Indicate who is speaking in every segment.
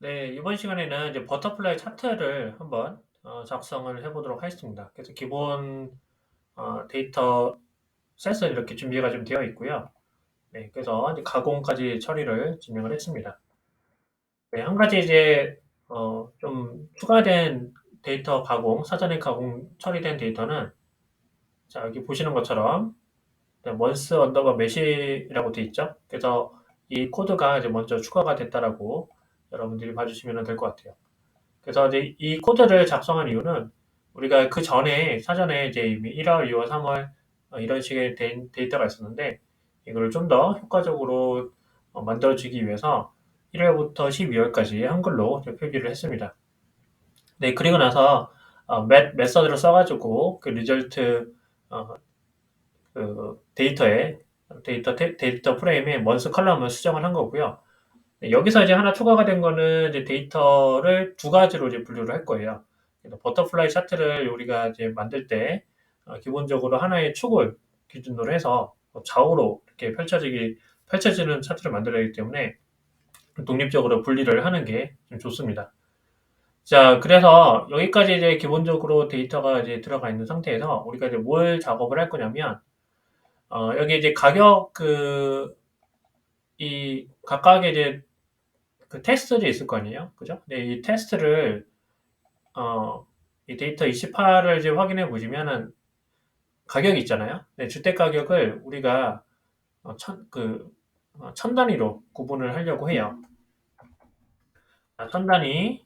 Speaker 1: 네, 이번 시간에는 이제 버터플라이 차트를 한번 작성을 해보도록 하겠습니다. 그래서 기본 데이터 셋을 이렇게 준비가 좀 되어 있고요. 네, 그래서 이제 가공까지 처리를 진행을 했습니다. 네, 한 가지 이제 좀 추가된 데이터 가공, 사전에 가공 처리된 데이터는 자, 여기 보시는 것처럼 month 언더바 메시라고 되어 있죠. 그래서 이 코드가 이제 먼저 추가가 됐다라고 여러분들이 봐주시면 될 것 같아요. 그래서 이제 이 코드를 작성한 이유는 우리가 그 전에 사전에 이제 이미 1월, 2월, 3월 이런 식의 데이터가 있었는데 이걸 좀 더 효과적으로 만들어주기 위해서 1월부터 12월까지 한글로 이제 표기를 했습니다. 네, 그리고 나서 메서드를 써가지고 그 리절트 어, 그 데이터 프레임에 먼스 컬럼을 수정을 한 거고요. 네, 여기서 이제 하나 추가가 된 거는 이제 데이터를 두 가지로 이제 분류를 할 거예요. 그래서 버터플라이 차트를 우리가 이제 만들 때 기본적으로 하나의 축을 기준으로 해서 좌우로 이렇게 펼쳐지는 차트를 만들어야 하기 때문에 독립적으로 분리를 하는 게 좀 좋습니다. 자, 그래서 여기까지 이제 기본적으로 데이터가 이제 들어가 있는 상태에서 우리가 이제 뭘 작업을 할 거냐면 여기 이제 가격 이 각각의 이제 그 테스트들이 있을 거 아니에요? 그죠? 네, 이 테스트를, 이 데이터 28을 이제 확인해 보시면은 가격이 있잖아요. 네, 주택 가격을 우리가 천 단위로 구분을 하려고 해요. 천 단위,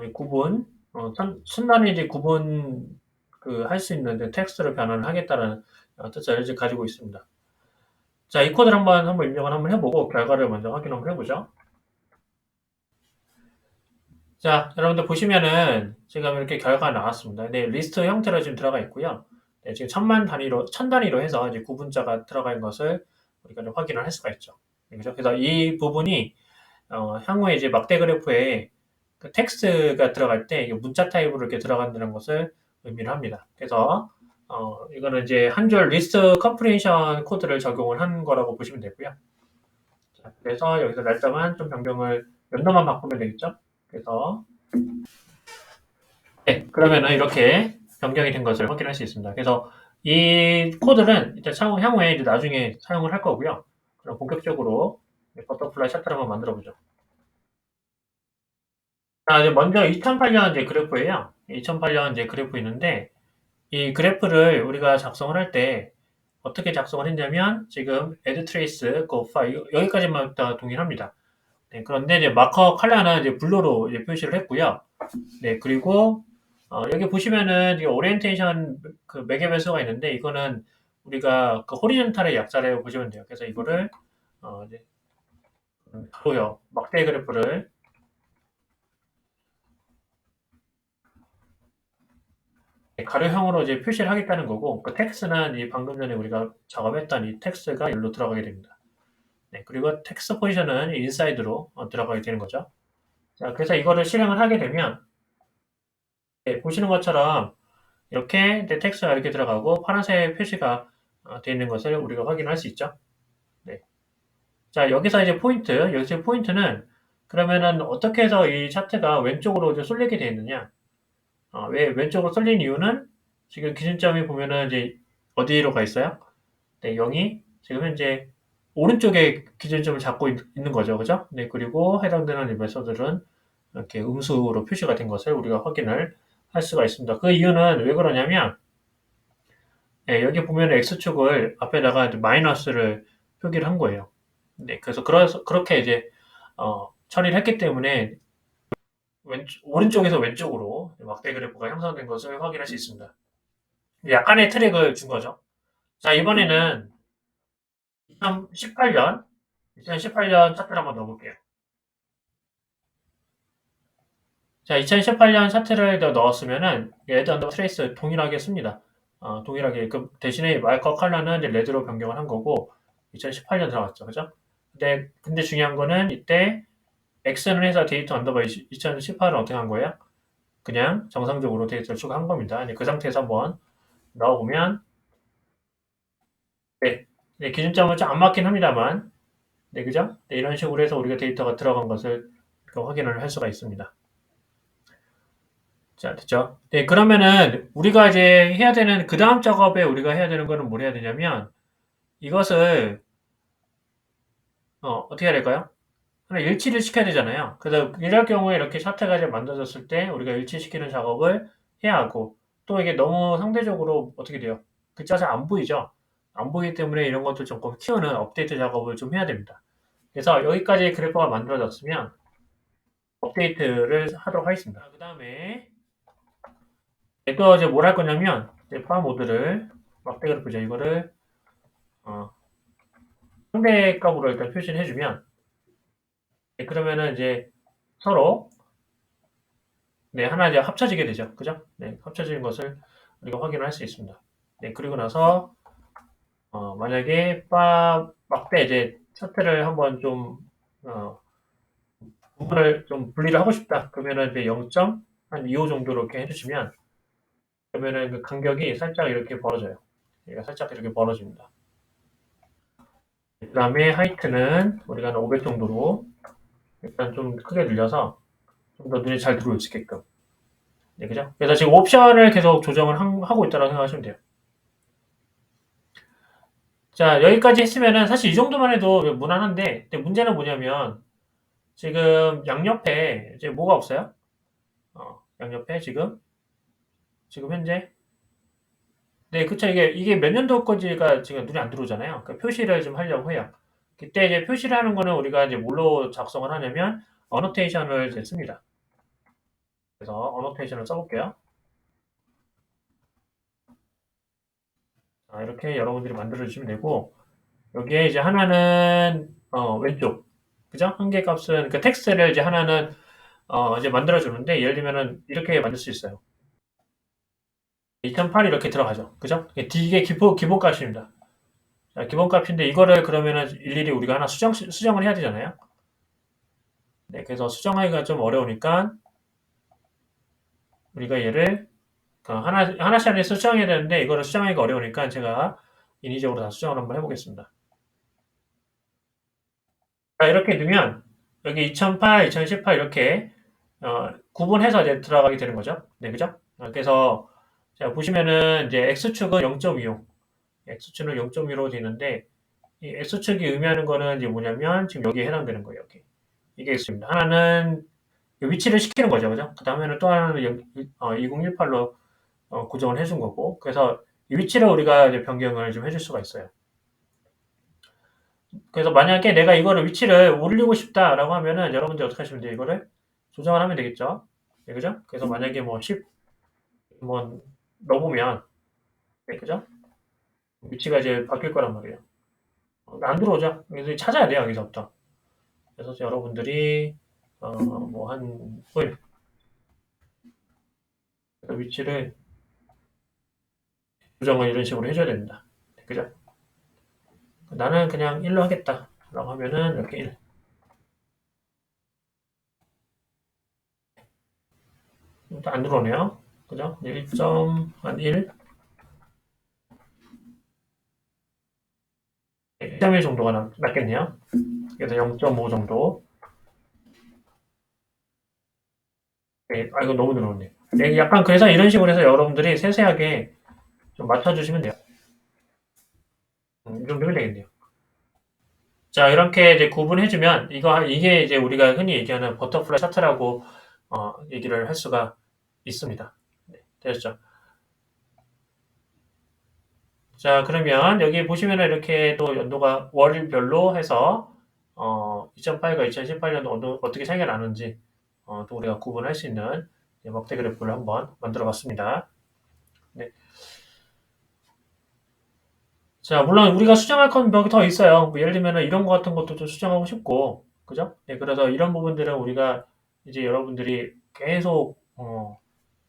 Speaker 1: 네, 구분, 천 단위 이제 구분 할 수 있는 이제 텍스트로 변환을 하겠다는 뜻을 이제 가지고 있습니다. 자, 이 코드를 한번 입력을 한번 해보고 결과를 먼저 확인 한번 해보죠. 자, 여러분들 보시면은 지금 이렇게 결과가 나왔습니다. 네, 리스트 형태로 지금 들어가 있고요. 네, 지금 천 단위로 해서 이제 구분자가 들어가 있는 것을 우리가 좀 확인을 할 수가 있죠. 네, 그죠? 그래서 이 부분이 향후에 이제 막대 그래프에 그 텍스트가 들어갈 때 이게 문자 타입으로 이렇게 들어간다는 것을 의미를 합니다. 그래서 이거는 이제 한 줄 리스트 컴프레이션 코드를 적용을 한 거라고 보시면 되고요. 자, 그래서 여기서 날짜만 좀 변경을 연도만 바꾸면 되겠죠? 그래서 네, 그러면은 이렇게 변경이 된 것을 확인할 수 있습니다. 그래서 이 코드는 이제 향후에 이제 나중에 사용을 할 거고요. 그럼 본격적으로 버터플라이 샤트를 한번 만들어 보죠. 자, 이제 먼저 2008년 이제 그래프예요. 2008년 이제 그래프 있는데 이 그래프를 우리가 작성을 할 때 어떻게 작성을 했냐면 지금 add trace go file 여기까지만 다 동일합니다. 네, 그런데 이제 마커 컬러는 이제 블루로 이제 표시를 했고요. 네, 그리고 여기 보시면은 이 오리엔테이션 그 매개 변수가 있는데 이거는 우리가 그 호리존탈의 약자라고 보시면 돼요. 그래서 이거를 이제 가로요 막대 그래프를 가로형으로 이제 표시를 하겠다는 거고 그 텍스트는 이 방금 전에 우리가 작업했던 이 텍스트가 여기로 들어가게 됩니다. 네, 그리고 텍스트 포지션은 인사이드로 들어가게 되는 거죠. 자, 그래서 이거를 실행을 하게 되면 네, 보시는 것처럼 이렇게 이제 텍스트가 이렇게 들어가고 파란색 표시가 되어 있는 것을 우리가 확인할 수 있죠. 네. 자, 여기서 포인트는 그러면은 어떻게 해서 이 차트가 왼쪽으로 이제 쏠리게 되어 있느냐? 왜 왼쪽으로 쏠린 이유는 지금 기준점이 보면은 이제 어디로 가 있어요? 네, 0이 지금 현재 오른쪽에 기준점을 잡고 는 거죠. 그죠? 네, 그리고 해당되는 이 메서드는 이렇게 음수로 표시가 된 것을 우리가 확인을 할 수가 있습니다. 그 이유는 왜 그러냐면 네, 여기 보면 X축을 앞에다가 이제 마이너스를 표기를 한 거예요. 네, 그래서 그렇게 이제 처리를 했기 때문에 오른쪽에서 왼쪽으로 막대 그래프가 형성된 것을 확인할 수 있습니다. 약간의 트랙을 준 거죠. 자, 이번에는 2018년 차트를 한번 넣어볼게요. 자, 2018년 차트를 넣었으면은 레드 언더 트레이스 동일하게 씁니다. 동일하게 그 대신에 마이커 컬러는 이제 레드로 변경을 한 거고 2018년 들어갔죠, 그죠? 근데 중요한 거는 이때 X는 해서 데이터 언더바 2018은 어떻게 한 거예요? 그냥 정상적으로 데이터를 추가한 겁니다. 이제 그 상태에서 한번 넣어보면 네, 네, 기준점은 좀 안 맞긴 합니다만 네, 그죠? 네, 이런 식으로 해서 우리가 데이터가 들어간 것을 확인을 할 수가 있습니다. 자, 됐죠? 네, 그러면은 우리가 이제 해야 되는 그 다음 작업에 우리가 해야 되는 거는 뭘 해야 되냐면 이것을 어떻게 해야 될까요? 하나 일치를 시켜야 되잖아요. 그래서 이럴 경우에 이렇게 차트가 이제 만들어졌을 때 우리가 일치시키는 작업을 해야 하고 또 이게 너무 상대적으로 어떻게 돼요? 글자가 잘 안 보이죠? 안 보이기 때문에 이런 것도 조금 키우는 업데이트 작업을 좀 해야 됩니다. 그래서 여기까지 그래프가 만들어졌으면 업데이트를 하도록 하겠습니다. 그 다음에 또 이제 뭘 할 거냐면 이제 파워 모드를 막대 그래프죠. 이거를 상대 값으로 일단 표시를 해주면 그러면은 이제 서로 네, 하나 이제 합쳐지게 되죠. 그죠? 네, 합쳐지는 것을 우리가 확인을 할 수 있습니다. 네, 그리고 나서 만약에 막대 이제 차트를 한번 좀 구분을 좀 분리를 하고 싶다. 그러면은 이제 0.25 정도로 이렇게 해주시면 그러면은 그 간격이 살짝 이렇게 벌어져요. 얘가 살짝 이렇게 벌어집니다. 그 다음에 하이트는 우리가 한 500 정도로 일단 좀 크게 늘려서 좀 더 눈에 잘 들어올 수 있게끔. 네, 그죠? 그래서 지금 옵션을 계속 조정을 하고 있다고 생각하시면 돼요. 자, 여기까지 했으면은 사실 이 정도만 해도 무난한데, 근데 문제는 뭐냐면, 지금 양옆에 이제 뭐가 없어요? 양옆에 지금 현재? 네, 그쵸. 이게 몇 년도 거지가 지금 눈에 안 들어오잖아요. 그 표시를 좀 하려고 해요. 그때 이제 표시를 하는 거는 우리가 이제 뭘로 작성을 하냐면, 어노테이션을 이제 씁니다. 그래서 어노테이션을 써볼게요. 자, 이렇게 여러분들이 만들어주시면 되고, 여기에 이제 하나는, 왼쪽. 그죠? 한 개 값은, 그 텍스트를 이제 하나는, 이제 만들어주는데, 예를 들면은 이렇게 만들 수 있어요. 2008 이렇게 들어가죠. 그죠? 이게 기본 값입니다. 자, 기본 값인데, 이거를 그러면은 일일이 우리가 하나 수정을 해야 되잖아요. 네, 그래서 수정하기가 좀 어려우니까, 우리가 얘를, 하나씩 하나씩 수정해야 되는데, 이거를 수정하기가 어려우니까 제가 인위적으로 다 수정을 한번 해보겠습니다. 자, 이렇게 넣으면, 여기 2008, 2018 이렇게, 구분해서 이제 들어가게 되는 거죠. 네, 그죠? 그래서, 자, 보시면은, 이제 X축은 0.25, X축은 0.25로 되는데, 이 X축이 의미하는 거는 이제 뭐냐면, 지금 여기에 해당되는 거예요, 여기. 이게 X입니다. 하나는 위치를 시키는 거죠, 그죠? 그 다음에는 또 하나는 2018로 고정을 해준 거고, 그래서 이 위치를 우리가 이제 변경을 좀 해줄 수가 있어요. 그래서 만약에 내가 이거를 위치를 올리고 싶다라고 하면은 여러분들 어떻게 하시면 돼요? 이거를 조정을 하면 되겠죠? 네, 그죠? 그래서 만약에 뭐 10, 뭐 넣어보면, 네, 그죠? 위치가 이제 바뀔 거란 말이에요. 안 들어오죠? 그래서 찾아야 돼요, 여기서부터. 그래서 여러분들이, 뭐 한, 위치를 조정을 이런 식으로 해줘야 됩니다. 네, 그죠? 나는 그냥 1로 하겠다. 라고 하면은 이렇게 1. 안 들어오네요. 그죠? 1.1, 1.1 정도가 낫겠네요. 그래서 0.5 정도. 네, 이거 너무 늘어났네. 네, 약간 그래서 이런 식으로 해서 여러분들이 세세하게 좀 맞춰주시면 돼요. 이 정도면 되겠네요. 자, 이렇게 이제 구분해주면, 이게 이제 우리가 흔히 얘기하는 버터플라이 차트라고, 얘기를 할 수가 있습니다. 네, 되셨죠? 자, 그러면 여기 보시면은 이렇게 또 연도가 월별로 해서, 2008과 2018년 어떻게 차이가 나는지, 또 우리가 구분할 수 있는 막대 그래프를 한번 만들어 봤습니다. 네. 자, 물론 우리가 수정할 건 몇 개 더 있어요. 뭐 예를 들면 이런 거 같은 것도 좀 수정하고 싶고, 그죠? 네, 그래서 이런 부분들은 우리가 이제 여러분들이 계속,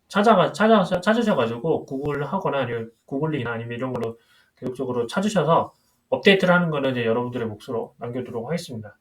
Speaker 1: 찾으셔가지고 구글 하거나 아니면 구글링이나 아니면 이런 걸로 계속적으로 찾으셔서 업데이트를 하는 거는 이제 여러분들의 몫으로 남겨두도록 하겠습니다.